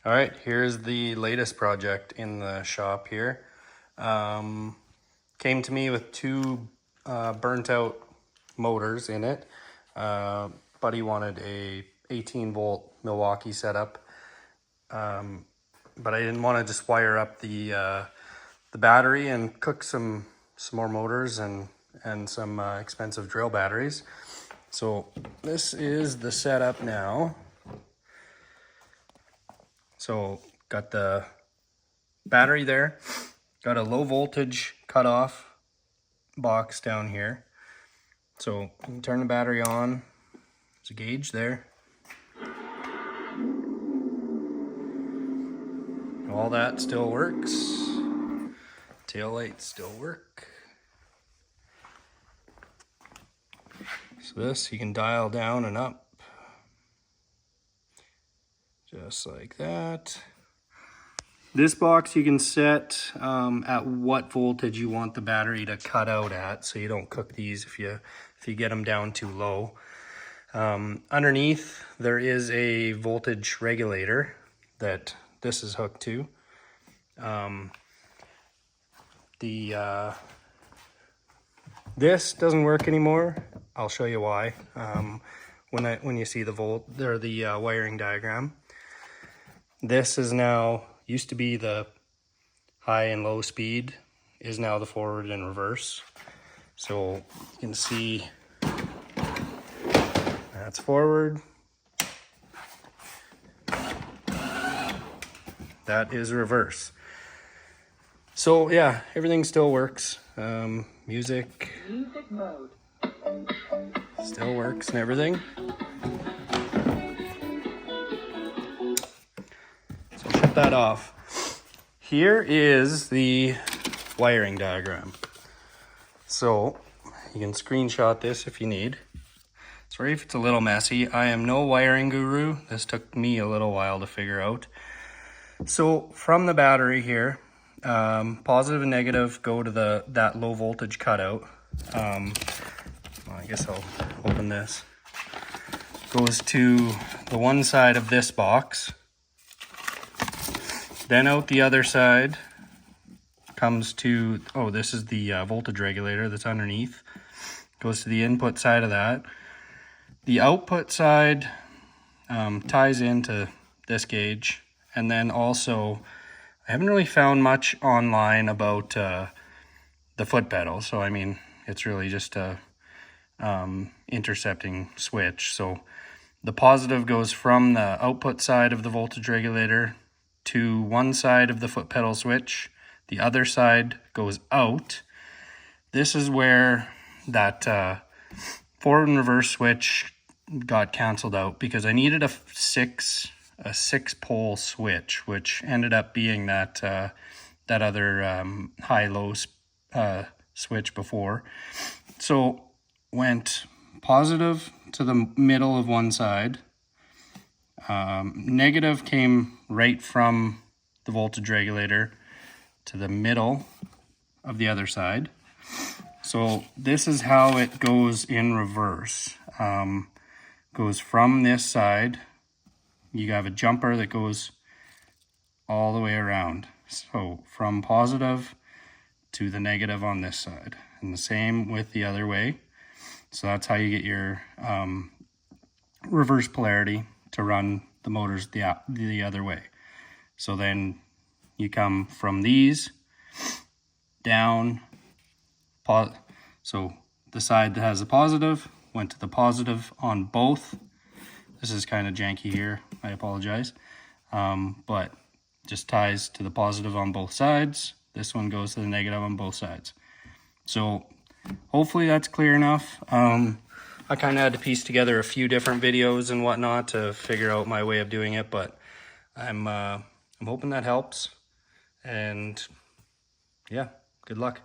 All right, here's the latest project in the shop here. Came to me with two burnt out motors in it. Buddy wanted a 18 volt Milwaukee setup, but I didn't want to just wire up the battery and cook some more motors and some expensive drill batteries. So this is the setup now. So got the battery there, got a low voltage cutoff box down here. So you can turn the battery on, there's a gauge there. All that still works. Tail lights still work. So this you can dial down and up. Just like that. This box you can set at what voltage you want the battery to cut out at, so you don't cook these if you get them down too low. Underneath there is a voltage regulator that this is hooked to. This doesn't work anymore. I'll show you why when you see the wiring diagram. This is now, used to be the high and low speed, is now the forward and reverse. So you can see that's forward. That is reverse. So yeah, everything still works. Music mode still works and everything. Shut that off. Here is the wiring diagram. So you can screenshot this if you need. Sorry if it's a little messy. I am no wiring guru. This took me a little while to figure out. So from the battery here, positive and negative go to that low voltage cutout. I guess I'll open this. Goes to the one side of this box. Then out the other side comes to, this is the voltage regulator that's underneath. Goes to the input side of that. The output side ties into this gauge. And then also, I haven't really found much online about the foot pedal. So I mean, it's really just a intercepting switch. So the positive goes from the output side of the voltage regulator to one side of the foot pedal switch. The other side goes out. This is where that forward and reverse switch got canceled out because I needed a six pole switch, which ended up being that other high-low switch before. So went positive to the middle of one side. Negative came right from the voltage regulator to the middle of the other side. So this is how it goes in reverse. Goes from this side. You have a jumper that goes all the way around. So from positive to the negative on this side. And the same with the other way. So that's how you get your reverse polarity to run the motors the other way. So then you come from these down, so the side that has a positive went to the positive on both. This is kind of janky here, I apologize, but just ties to the positive on both sides. This one goes to the negative on both sides. So hopefully that's clear enough. I kind of had to piece together a few different videos and whatnot to figure out my way of doing it, but I'm hoping that helps. And yeah, good luck.